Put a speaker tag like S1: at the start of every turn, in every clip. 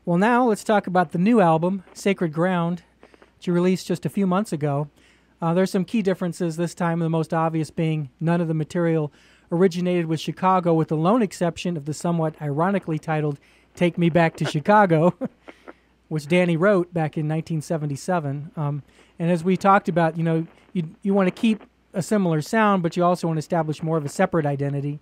S1: Well, now let's talk about the new album, Sacred Ground, which you released just a few months ago. There's some key differences this time, the most obvious being none of the material originated with Chicago, with the lone exception of the somewhat ironically titled Take Me Back to Chicago, which Danny wrote back in 1977. And as we talked about, you want to keep a similar sound, but you also want to establish more of a separate identity.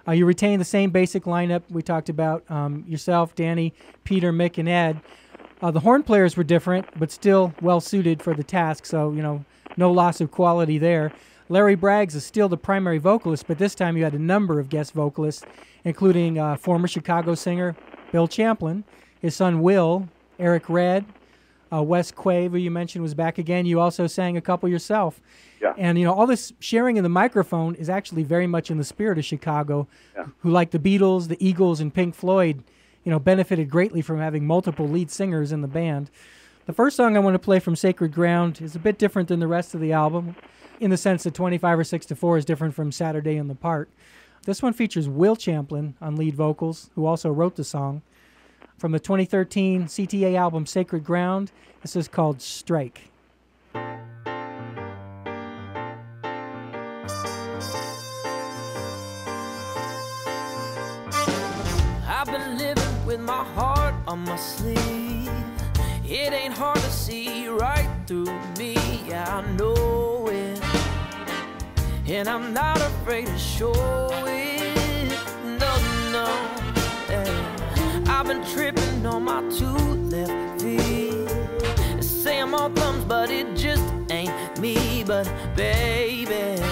S1: You retain the same basic lineup we talked about, yourself, Danny, Peter, Mick, and Ed. The horn players were different, but still well-suited for the task, so, no loss of quality there. Larry Braggs is still the primary vocalist, but this time you had a number of guest vocalists, including former Chicago singer Bill Champlin, his son Will, Eric Red, Wes Quave, who you mentioned was back again. You also sang a couple yourself.
S2: Yeah.
S1: And, all this sharing of the microphone is actually very much in the spirit of Chicago, who, like the Beatles, the Eagles, and Pink Floyd, benefited greatly from having multiple lead singers in the band. The first song I want to play from Sacred Ground is a bit different than the rest of the album, in the sense that 25 or 6 to 4 is different from Saturday in the Park. This one features Will Champlin on lead vocals, who also wrote the song. From the 2013 CTA album Sacred Ground, this is called Strike.
S3: I've been living with my heart on my sleeve. It ain't hard to see right through me, yeah, I know it. And I'm not afraid to show it, no, yeah. I've been tripping on my 2 left feet. They say I'm all thumbs, but it just ain't me. But baby,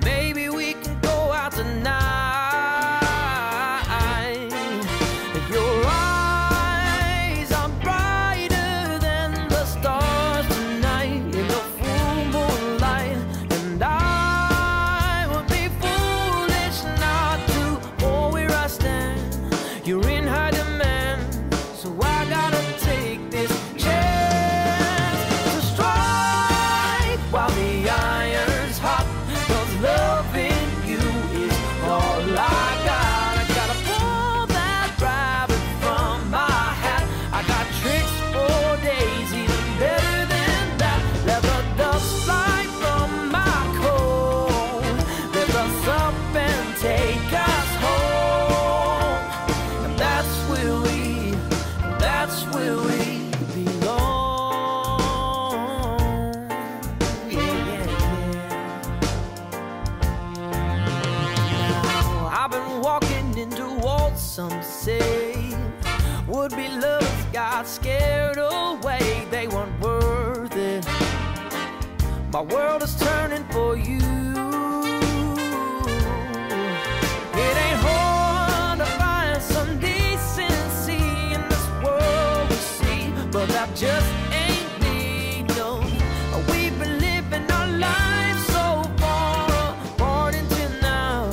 S3: maybe we can go out tonight. Your eyes are brighter than the stars tonight in the full moonlight, and I would be foolish not to hold where I stand. You're in high demand, so I gotta take this chance to strike while the iron's hot. 'Cause loving you is all I got. Some say would-be lovers got scared away. They weren't worth it. My world is turning for you. It ain't hard to find some decency in this world we see, but that just ain't me, no. We've been living our lives so far apart until now.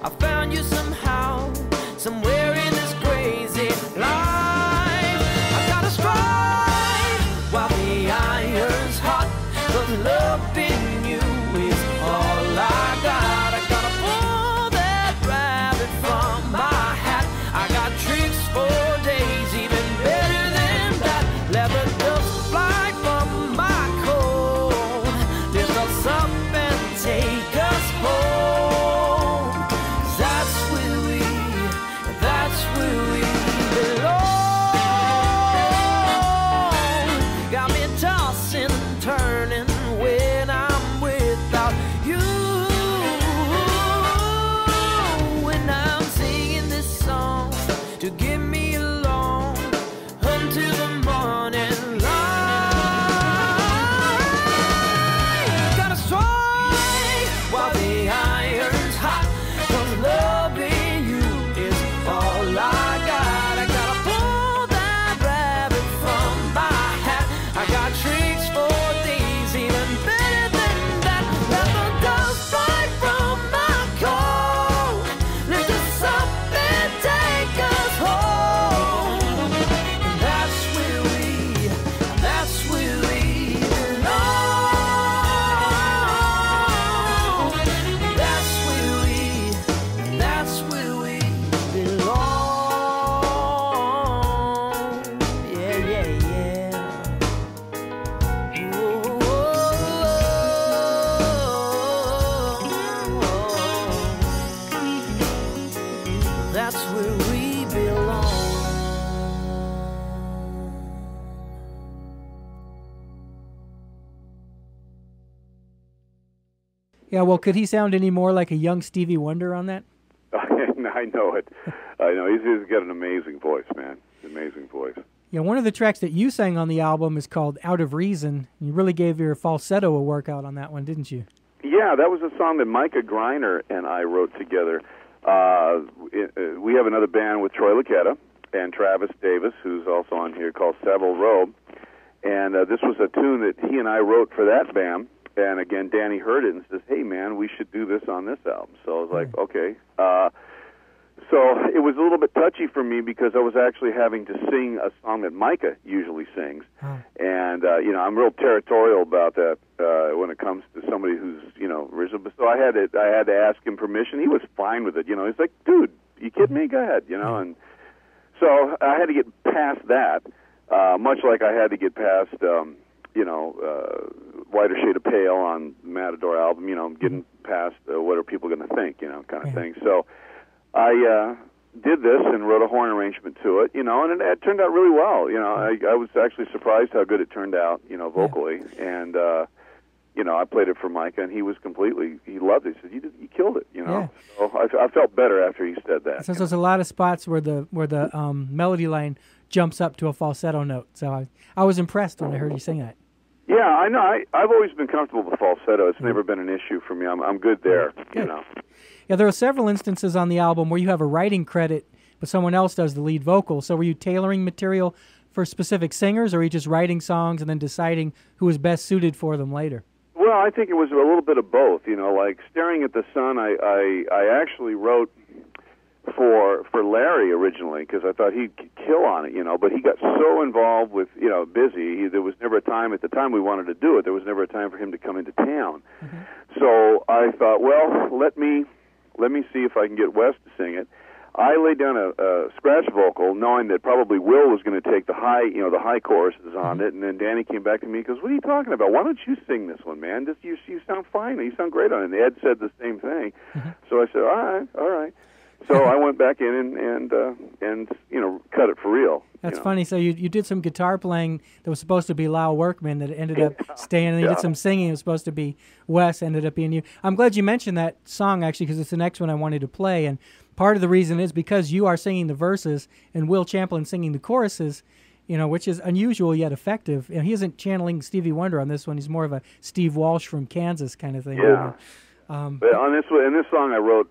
S3: I found you somehow, somewhere in this crazy life. I gotta strike while the iron's hot, 'cause loving you is all I got. I gotta pull that rabbit from my hat. I got tricks for days, even better than that. Leather dust
S1: Yeah, well, could he sound any more like a young Stevie Wonder on that?
S2: I know it. I know. He's got an amazing voice, man. Amazing voice.
S1: Yeah, one of the tracks that you sang on the album is called Out of Reason. You really gave your falsetto a workout on that one, didn't you?
S2: Yeah, that was a song that Micah Greiner and I wrote together. We have another band with Troy Lucetta and Travis Davis, who's also on here, called Savile Row. And this was a tune that he and I wrote for that band. And again, Danny heard it and says, "Hey, man, we should do this on this album." So I was like, okay. So it was a little bit touchy for me because I was actually having to sing a song that Micah usually sings. And, I'm real territorial about that when it comes to somebody who's, original. So I had to ask him permission. He was fine with it. He's like, "Dude, you kidding me? Go ahead," And so I had to get past that, much like I had to get past, Whiter Shade of Pale on the Matador album, getting past what are people going to think, kind of thing. So I did this and wrote a horn arrangement to it, and it turned out really well. I was actually surprised how good it turned out, vocally. And, I played it for Micah, and he loved it. He said, you killed it,
S1: Yeah.
S2: So I felt better after he said that.
S1: So there's a lot of spots where the melody line jumps up to a falsetto note. So I was impressed when I heard you sing that.
S2: Yeah, I know. I've always been comfortable with falsetto. It's never been an issue for me. I'm good there,
S1: Good. Yeah, there are several instances on the album where you have a writing credit, but someone else does the lead vocal. So were you tailoring material for specific singers, or were you just writing songs and then deciding who was best suited for them later?
S2: Well, I think it was a little bit of both. Like Staring at the Sun, I actually wrote for Larry originally because I thought he'd kill on it, but he got so involved with, busy. There was never a time, at the time we wanted to do it, there was never a time for him to come into town. Mm-hmm. So I thought, well, let me see if I can get Wes to sing it. I laid down a scratch vocal, knowing that probably Will was going to take the high choruses on it, and then Danny came back to me and goes, "What are you talking about? Why don't you sing this one, man? You sound fine. You sound great on it." And Ed said the same thing. Mm-hmm. So I said, all right. So I went back in and cut it for real.
S1: That's funny. So you did some guitar playing that was supposed to be Lyle Workman that ended up staying, and you did some singing that was supposed to be Wes, ended up being you. I'm glad you mentioned that song, actually, because it's the next one I wanted to play. And part of the reason is because you are singing the verses and Will Champlin singing the choruses, which is unusual yet effective. He isn't channeling Stevie Wonder on this one. He's more of a Steve Walsh from Kansas kind of thing.
S2: Yeah. But on this song I wrote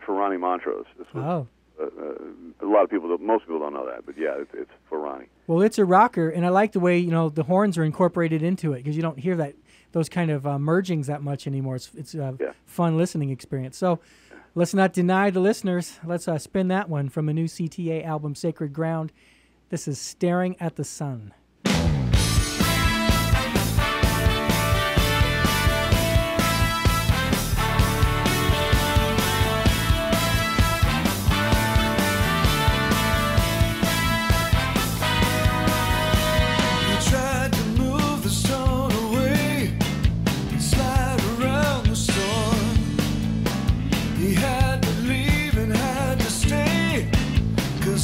S2: for Ronnie Montrose. This was, a lot of people, most people don't know that, but yeah, it's for Ronnie.
S1: Well, it's a rocker, and I like the way the horns are incorporated into it because you don't hear those kind of mergings that much anymore. It's a fun listening experience. So let's not deny the listeners. Let's spin that one from a new CTA album, Sacred Ground. This is Staring at the Sun.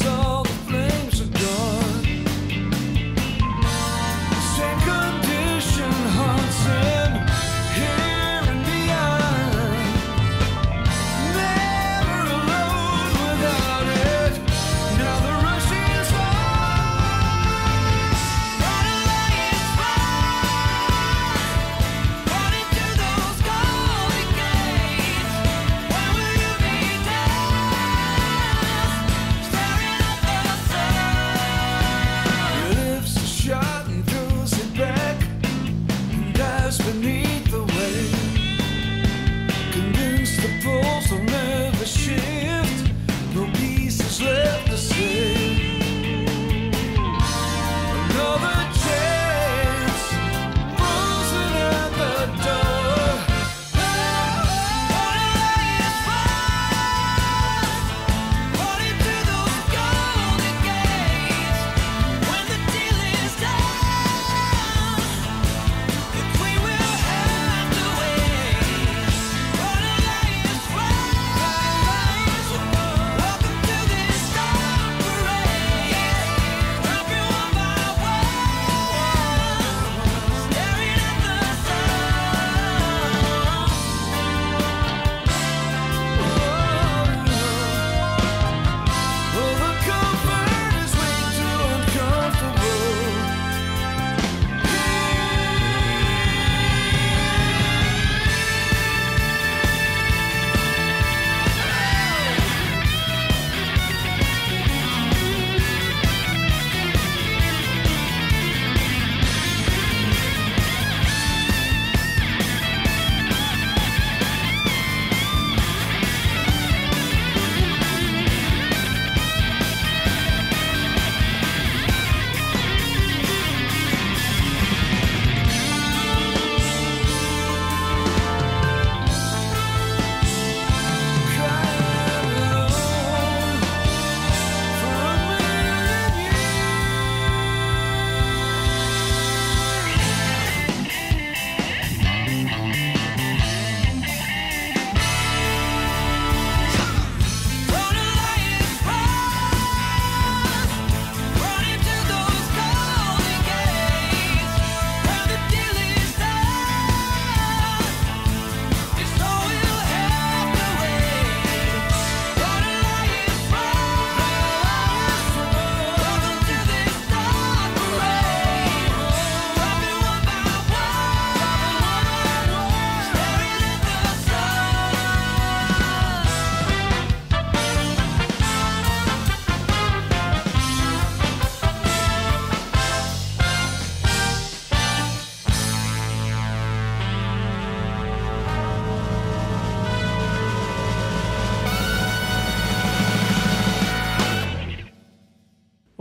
S3: All the flames are gone.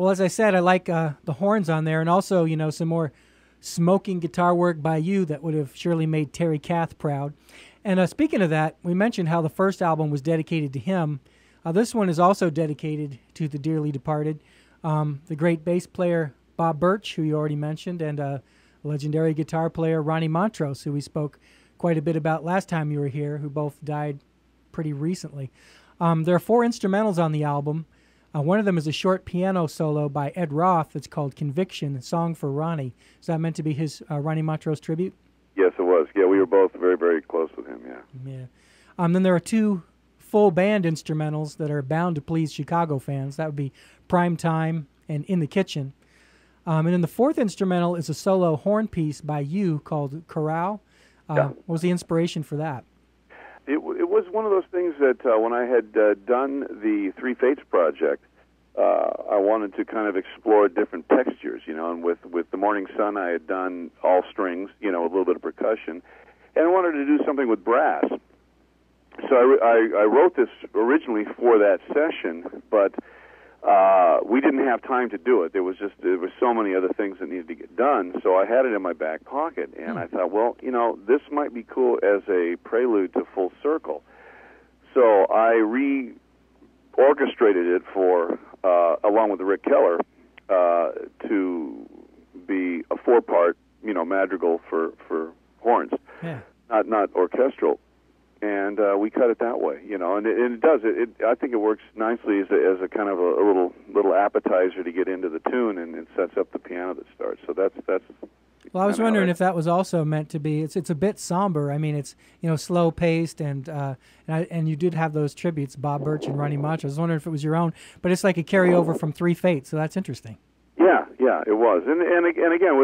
S1: Well, as I said, I like the horns on there, and also, some more smoking guitar work by you that would have surely made Terry Kath proud. And speaking of that, we mentioned how the first album was dedicated to him. This one is also dedicated to the dearly departed, the great bass player Bob Birch, who you already mentioned, and legendary guitar player Ronnie Montrose, who we spoke quite a bit about last time you were here, who both died pretty recently. There are 4 instrumentals on the album. One of them is a short piano solo by Ed Roth that's called Conviction, Song for Ronnie. Is that meant to be his Ronnie Montrose tribute?
S2: Yes, it was. Yeah, we were both very, very close with him, yeah.
S1: Yeah. Then there are 2 full band instrumentals that are bound to please Chicago fans. That would be Prime Time and In the Kitchen. And then the 4th instrumental is a solo horn piece by you called Corral. What was the inspiration for that?
S2: It was one of those things that when I had done the Three Fates project, I wanted to kind of explore different textures, and with The Morning Sun I had done all strings, a little bit of percussion, and I wanted to do something with brass. So I wrote this originally for that session, but we didn't have time to do it. There was so many other things that needed to get done, so I had it in my back pocket, and I thought, well, this might be cool as a prelude to Full Circle. So I orchestrated it for, along with Rick Keller, to be a 4-part, madrigal for horns, not orchestral. And we cut it that way, and it does. I think it works nicely as a kind of a little appetizer to get into the tune, and it sets up the piano that starts. So that's.
S1: Well, I was wondering if that was also meant to be. It's a bit somber. I mean, it's slow paced, and you did have those tributes, Bob Birch and Ronnie Montrose. I was wondering if it was your own, but it's like a carryover from Three Fates, so that's interesting.
S2: Yeah, it was, and again,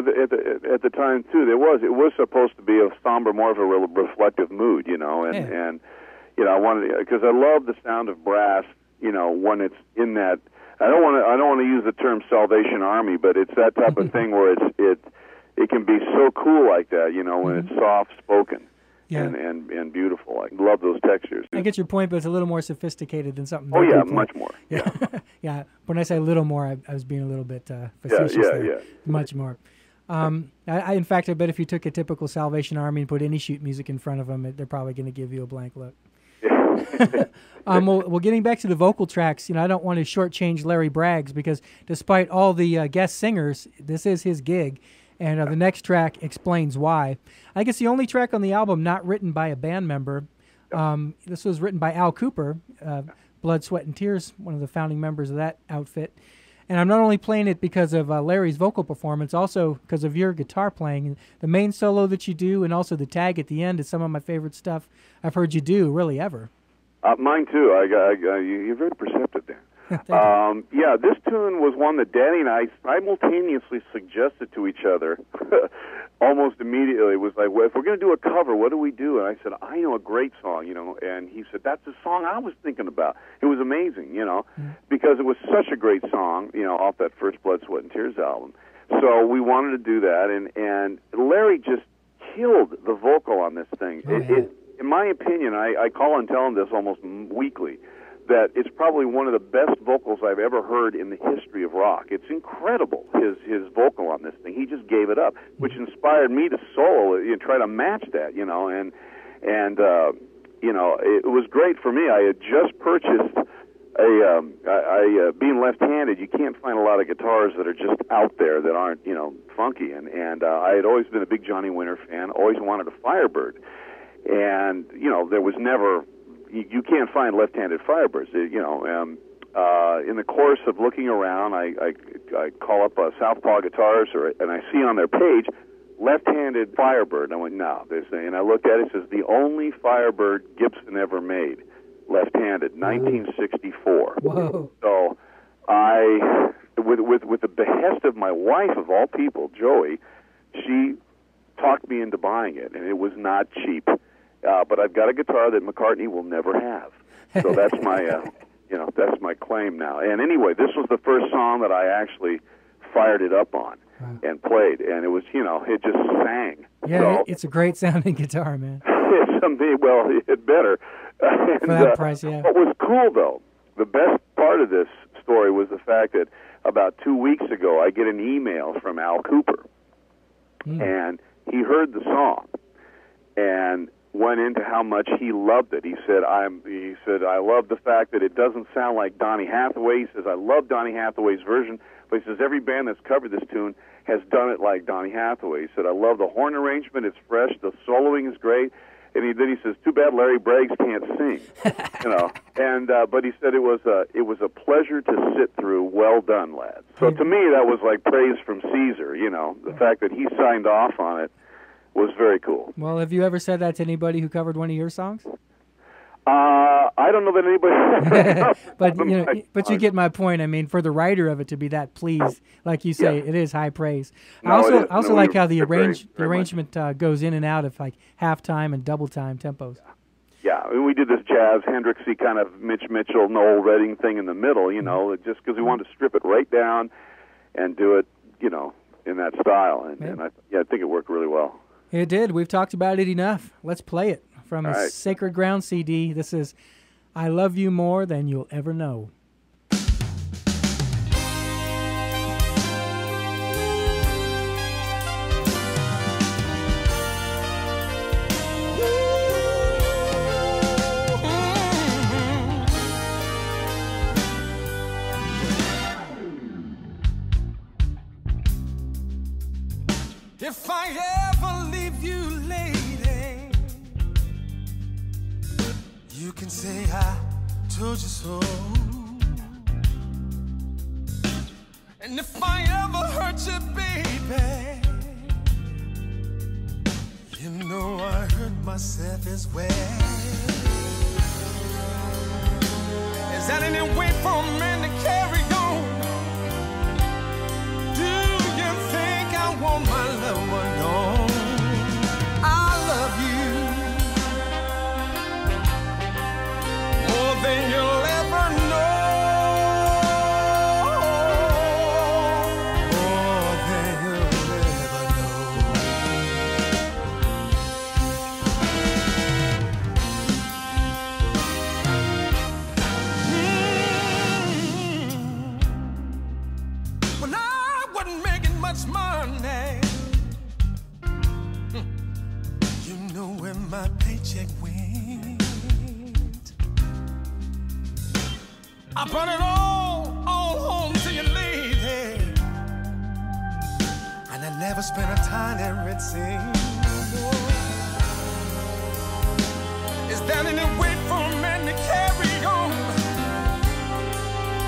S2: at the time too, it was supposed to be a somber, more of a reflective mood, and I wanted, because I love the sound of brass, when it's in that. I don't want to use the term Salvation Army, but it's that type of thing where it can be so cool like that, when it's soft spoken. Yeah. And beautiful. I love those textures.
S1: I get your point, but it's a little more sophisticated than something.
S2: Oh yeah, much more.
S1: Yeah, yeah. When I say a little more, I was being a little bit facetious there. Yeah. Much more. In fact, I bet if you took a typical Salvation Army and put any sheet music in front of them, they're probably going to give you a blank look. Well, getting back to the vocal tracks, I don't want to shortchange Larry Braggs because despite all the guest singers, this is his gig. And the next track explains why. I guess the only track on the album not written by a band member. This was written by Al Cooper, Blood, Sweat, and Tears, one of the founding members of that outfit. And I'm not only playing it because of Larry's vocal performance, also because of your guitar playing. The main solo that you do and also the tag at the end is some of my favorite stuff I've heard you do, really, ever.
S2: Mine, too. You're very perceptive there. Yeah, this tune was one that Danny and I simultaneously suggested to each other almost immediately. It was like, well, if we're going to do a cover, what do we do? And I said, I know a great song, and he said, that's the song I was thinking about. It was amazing, because it was such a great song, off that first Blood, Sweat, and Tears album. So we wanted to do that, and Larry just killed the vocal on this thing. In my opinion, I call and tell him this almost weekly, that it's probably one of the best vocals I've ever heard in the history of rock. It's incredible, his vocal on this thing. He just gave it up, which inspired me to solo and try to match that, and it was great for me. I had just purchased being left-handed, you can't find a lot of guitars that are just out there that aren't, funky, and I had always been a big Johnny Winter fan, always wanted a Firebird, and, there was never... You can't find left-handed Firebirds, in the course of looking around, I call up Southpaw Guitars, and I see on their page, left-handed Firebird. And I went, no. And I looked at it, it says, the only Firebird Gibson ever made, left-handed, 1964.
S1: Whoa.
S2: So I, with the behest of my wife, of all people, Joey, she talked me into buying it, and it was not cheap. But I've got a guitar that McCartney will never have. So that's my, that's my claim now. And anyway, this was the first song that I actually fired it up on and played, and it was, it just sang.
S1: Yeah, so, it's a great sounding guitar, man.
S2: Well, it better.
S1: For that price, yeah.
S2: What was cool, though, the best part of this story was the fact that about 2 weeks ago, I get an email from Al Cooper, and he heard the song and went into how much he loved it. He said, I love the fact that it doesn't sound like Donny Hathaway. He says, I love Donny Hathaway's version, but he says every band that's covered this tune has done it like Donny Hathaway. He said, I love the horn arrangement. It's fresh. The soloing is great. And then he says, too bad Larry Braggs can't sing, you know. And but he said it was a pleasure to sit through. Well done, lads. So to me, that was like praise from Caesar. You know, the fact that he signed off on it was very cool.
S1: Well, have you ever said that to anybody who covered one of your songs?
S2: I don't know that anybody.
S1: but you get my point. I mean, for the writer of it to be that pleased, like you say, it is high praise.
S2: No,
S1: I also like how the arrangement goes in and out of like halftime and double time tempos.
S2: Yeah, I mean, we did this jazz Hendrixy kind of Mitch Mitchell, Noel Redding thing in the middle, you know, just because we wanted to strip it right down and do it, you know, in that style, and I think it worked really well.
S1: It did. We've talked about it enough. Let's play it. From the Sacred Ground CD, this is I Love You More Than You'll Ever Know.
S3: If I ever leave you, lady, you can say I told you so. And if I ever hurt you, baby, you know I hurt myself as well. Is that any way for a man to carry on? Do you think I want my loved one gone? I love you more than you'll ever know. More than you'll ever know. When I wasn't making much money, you know where my paycheck went. I brought it all home to you, lady, and I never spent a tiny red cent. Is that any way for a man to carry on?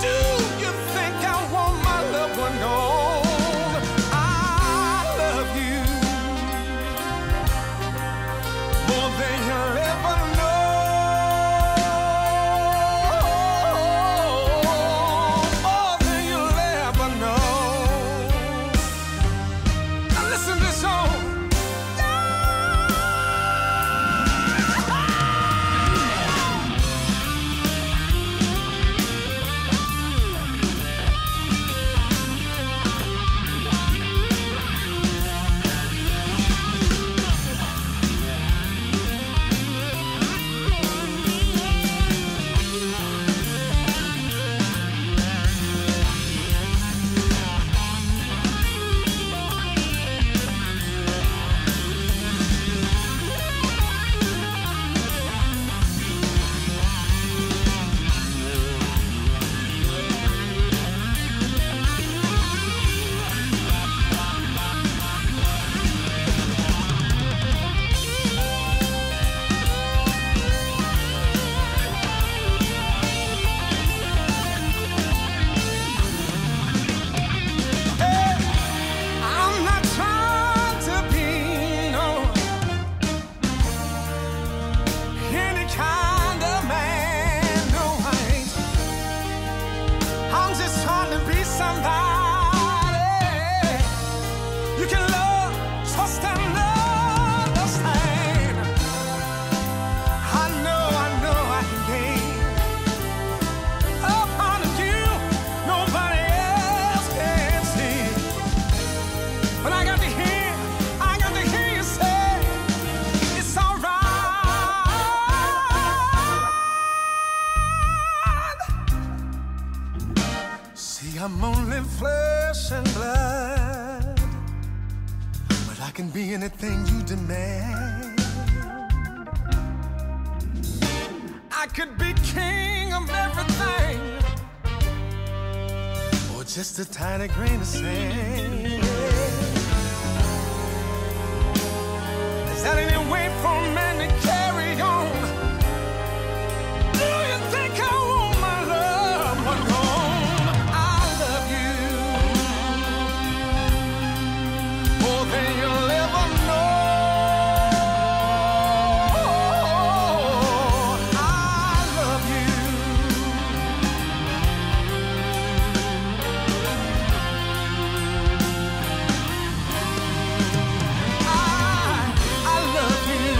S3: Do you think I want my loved one gone? I love you more than you'll ever know. can be anything you demand. I could be king of everything, or just a tiny grain of sand. Is that any way for a man to carry on? Do you think I want my love one gone? I love you more than you'll ever know. I love you. I love you.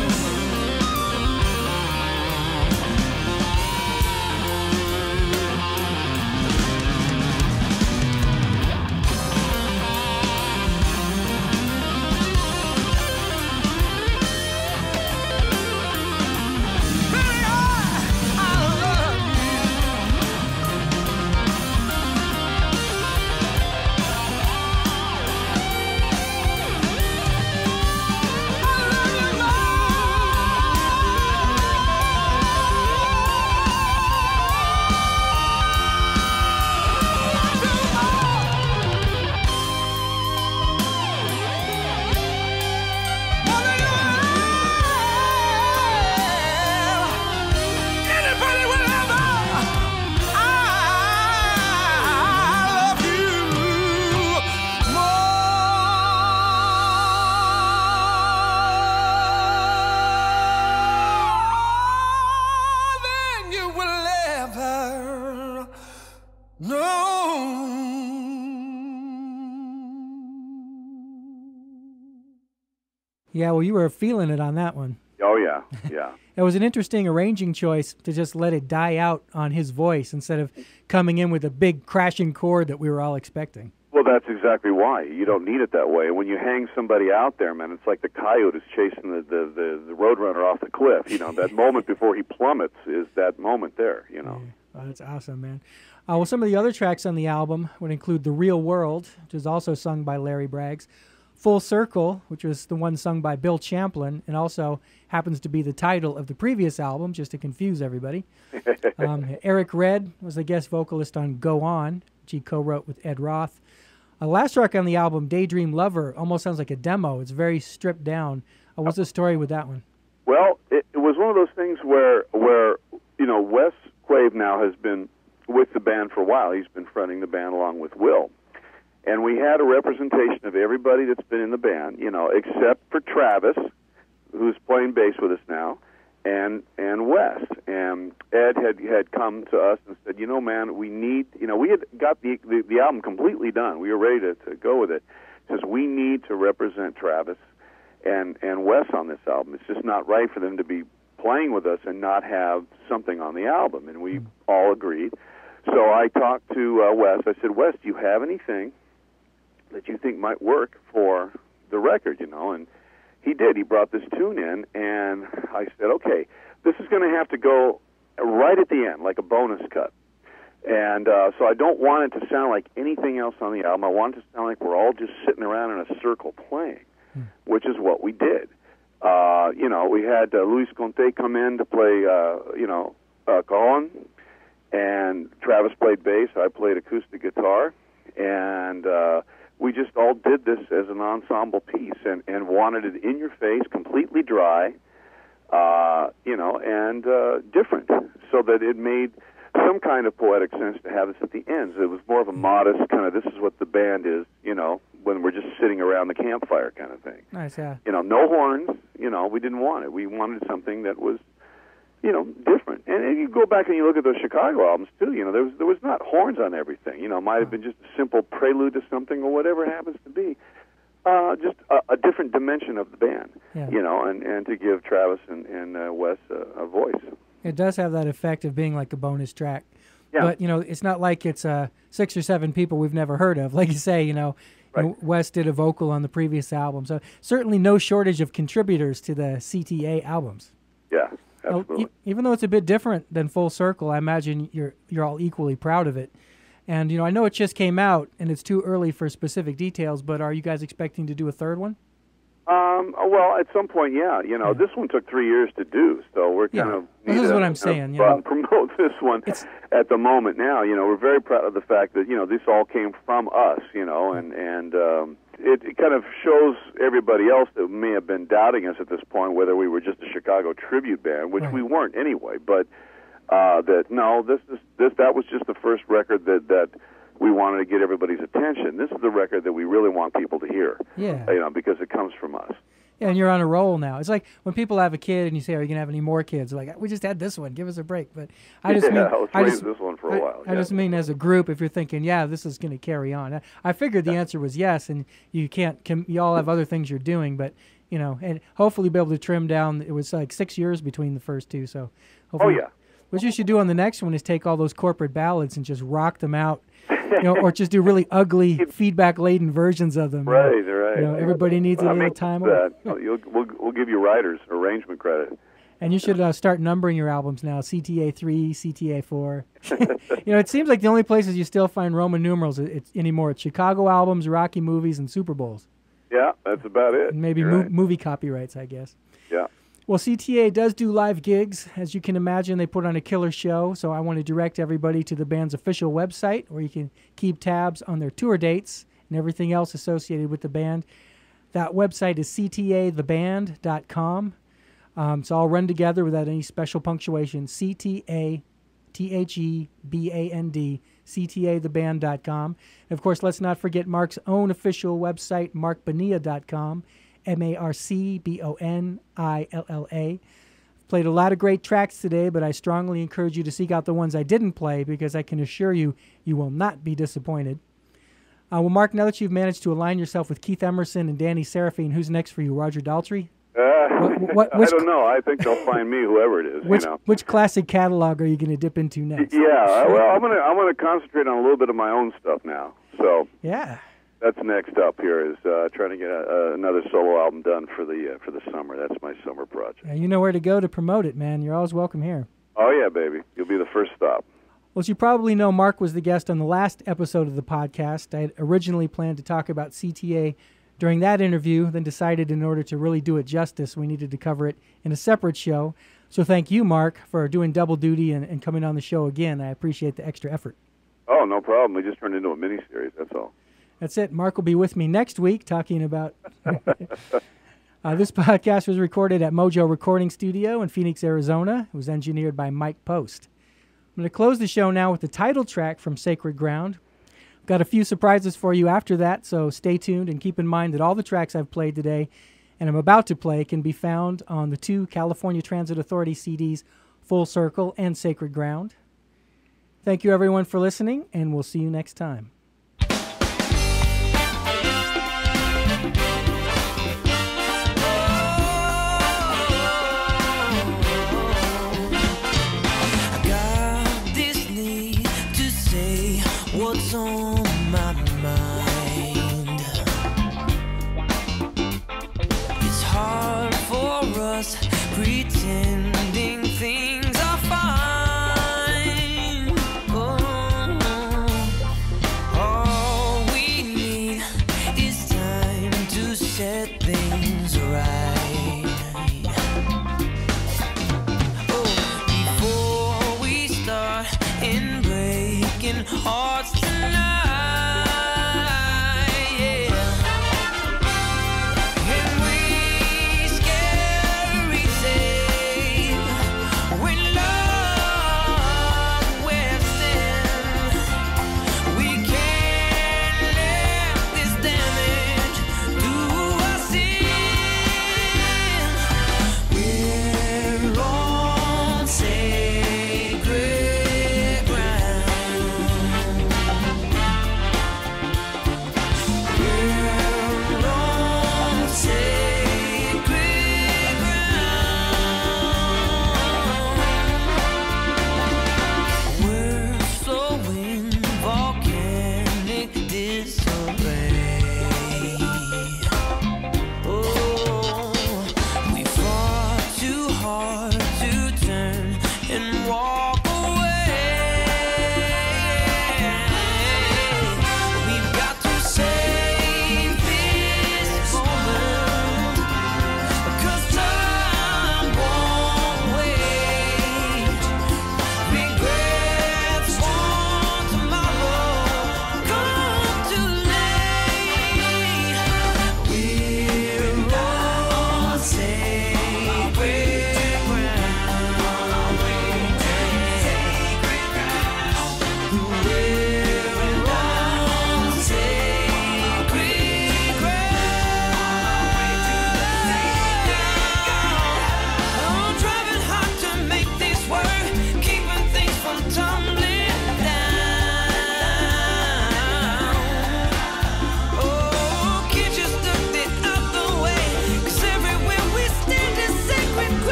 S3: Baby, I love you. Anybody will ever. I love you more than you will ever know.
S1: Yeah, well, you were feeling it on that one.
S2: Oh yeah, yeah.
S1: It was an interesting arranging choice to just let it die out on his voice instead of coming in with a big crashing chord that we were all expecting.
S2: Well, that's exactly why. You don't need it that way. When you hang somebody out there, man, it's like the coyote is chasing the roadrunner off the cliff. You know, that moment before he plummets is that moment there, you know.
S1: Yeah. Oh, that's awesome, man. Well, some of the other tracks on the album would include The Real World, which is also sung by Larry Braggs, Full Circle, which was the one sung by Bill Champlin, and also happens to be the title of the previous album, just to confuse everybody. Eric Red was the guest vocalist on Go On, which he co-wrote with Ed Roth. Last track on the album, Daydream Lover, almost sounds like a demo. It's very stripped down. What's the story with that one?
S2: Well, it was one of those things where you know, Wes Quave now has been with the band for a while. He's been fronting the band along with Will. And we had a representation of everybody that's been in the band, you know, except for Travis, who's playing bass with us now, and Wes. And Ed had come to us and said, you know, man, we need, you know, we had got the album completely done. We were ready to go with it. He says, we need to represent Travis and Wes on this album. It's just not right for them to be playing with us and not have something on the album. And we all agreed. So I talked to Wes. I said, Wes, do you have anything that you think might work for the record, you know? And he did. He brought this tune in, and I said, okay, this is going to have to go right at the end, like a bonus cut. And so I don't want it to sound like anything else on the album. I want it to sound like we're all just sitting around in a circle playing, which is what we did. You know, we had Luis Conte come in to play, you know, cajon, and Travis played bass. I played acoustic guitar, and we just all did this as an ensemble piece and wanted it in your face, completely dry, you know, and different, so that it made some kind of poetic sense to have this at the ends. It was more of a modest kind of, this is what the band is, you know, when we're just sitting around the campfire kind of thing.
S1: Nice, yeah.
S2: You know, no horns, you know, we didn't want it. We wanted something that was, you know, different. And you go back and you look at those Chicago albums, too, you know, there was not horns on everything. You know, it might have been just a simple prelude to something or whatever it happens to be. Just a different dimension of the band, you know, and to give Travis and Wes a voice.
S1: It does have that effect of being like a bonus track.
S2: Yeah.
S1: But, you know, it's not like it's 6 or 7 people we've never heard of. Like you say, you know,
S2: Right.
S1: Wes did a vocal on the previous album. So certainly no shortage of contributors to the CTA albums.
S2: Yeah, absolutely.
S1: Even though it's a bit different than Full Circle, I imagine you're all equally proud of it. And, you know, I know it just came out and it's too early for specific details, but are you guys expecting to do a third one?
S2: Well, at some point, yeah. This one took 3 years to do, so we're kind of
S1: this is what I'm saying.
S2: Promote this one at the moment. Now, we're very proud of the fact that this all came from us. And it kind of shows everybody else that may have been doubting us at this point whether we were just a Chicago tribute band, which we weren't anyway. But that was just the first record that we wanted to get everybody's attention. This is the record that we really want people to hear.
S1: Yeah.
S2: Because it comes from us.
S1: Yeah, and you're on a roll now. It's like when people have a kid and you say, "Are you going to have any more kids?" They're like, "We just had this one. Give us a break." But I just mean,
S2: let's raise this one for a while.
S1: I just mean as a group, if you're thinking, "Yeah, this is going to carry on." I figured the answer was yes, and you you all have other things you're doing, but and hopefully be able to trim down. It was like 6 years between the first two, so hopefully.
S2: Oh yeah.
S1: What you should do on the next one is take all those corporate ballads and just rock them out. Or just do really ugly, feedback-laden versions of them.
S2: Right.
S1: Everybody needs a little time.
S2: We'll give you writers arrangement credit.
S1: And you should start numbering your albums now: CTA 3, CTA 4. It seems like the only places you still find Roman numerals anymore. It's Chicago albums, Rocky movies, and Super Bowls.
S2: Yeah, that's about it.
S1: And maybe movie copyrights, I guess.
S2: Yeah.
S1: Well, CTA does do live gigs. As you can imagine, they put on a killer show, so I want to direct everybody to the band's official website where you can keep tabs on their tour dates and everything else associated with the band. That website is ctatheband.com. It's all run together without any special punctuation. CTATHEBAND, ctatheband.com. And of course, let's not forget Marc's own official website, marcbonilla.com. MarcBonilla. Played a lot of great tracks today, but I strongly encourage you to seek out the ones I didn't play because I can assure you, you will not be disappointed. Well, Marc, now that you've managed to align yourself with Keith Emerson and Danny Seraphine, who's next for you, Roger Daltrey?
S2: I don't know. I think they'll find me, whoever it is.
S1: Which classic catalog are you going to dip into next?
S2: Yeah, well, I'm gonna concentrate on a little bit of my own stuff now. So
S1: yeah.
S2: That's next up here is trying to get another solo album done for the summer. That's my summer project.
S1: Yeah, you know where to go to promote it, man. You're always welcome here.
S2: Oh, yeah, baby. You'll be the first stop.
S1: Well, as you probably know, Marc was the guest on the last episode of the podcast. I had originally planned to talk about CTA during that interview, then decided in order to really do it justice, we needed to cover it in a separate show. So thank you, Marc, for doing double duty and coming on the show again. I appreciate the extra effort.
S2: Oh, no problem. We just turned into a mini-series, that's all.
S1: That's it. Marc will be with me next week talking about... This podcast was recorded at Mojo Recording Studio in Phoenix, Arizona. It was engineered by Mike Post. I'm going to close the show now with the title track from Sacred Ground. I've got a few surprises for you after that, so stay tuned and keep in mind that all the tracks I've played today and I'm about to play can be found on the 2 California Transit Authority CDs, Full Circle and Sacred Ground. Thank you, everyone, for listening, and we'll see you next time.
S3: What's on my mind? It's hard for us pretending things are fine. All we need is time to set things right. Before we start in breaking hearts tonight.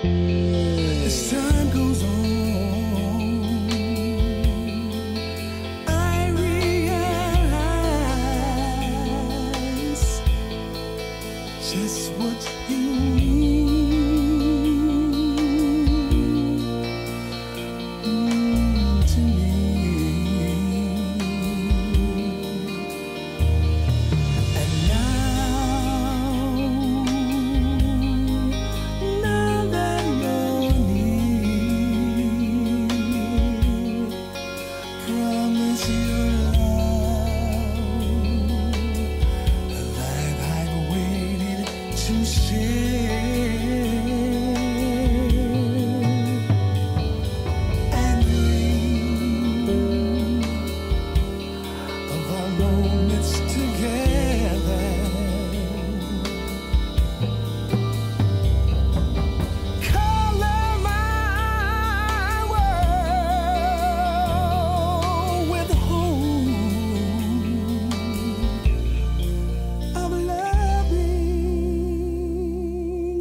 S3: As time goes on, I realize just what you mean to me. And now that you're near, promise your love like I've waited to share and dream of our moments together. Color my world with hope of loving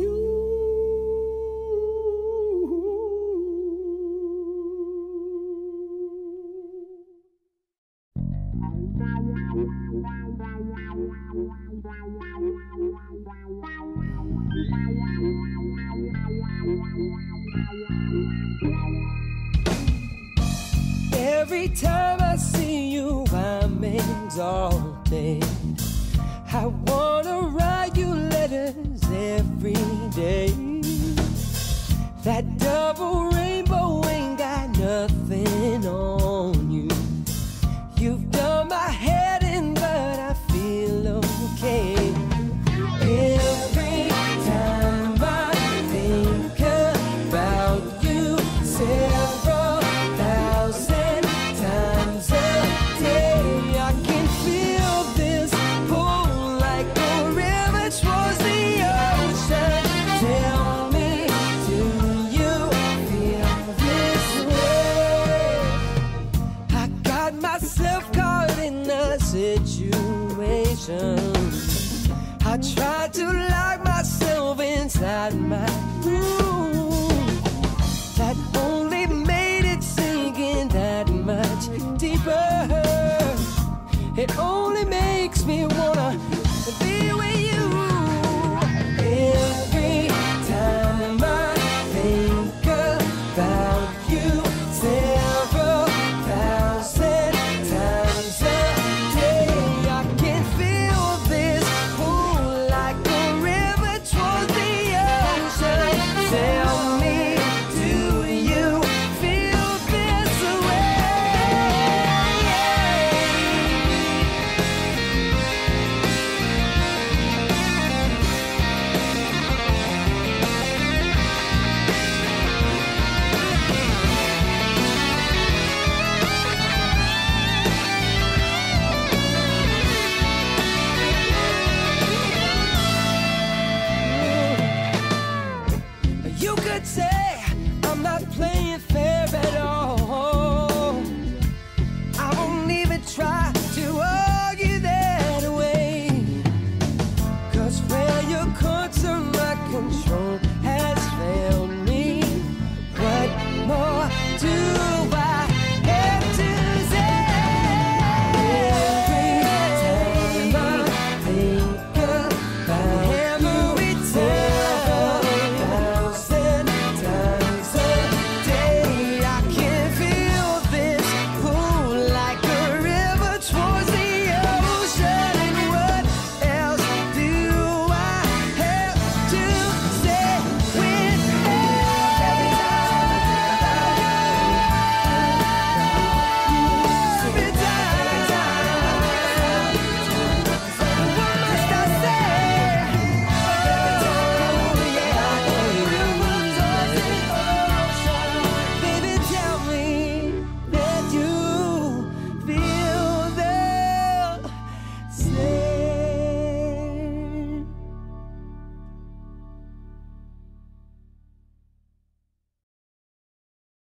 S3: you. Every time I see you, I'm exalted. I wanna write you letters every day. That double rainbow ain't got nothing on you. You've done my head in, but I feel okay. Every time I think about you, several thousand times a day, I can feel this pull like a river towards the ocean. Tell me, do you feel this way? I got myself caught in a situation. I tried to lock myself inside my room.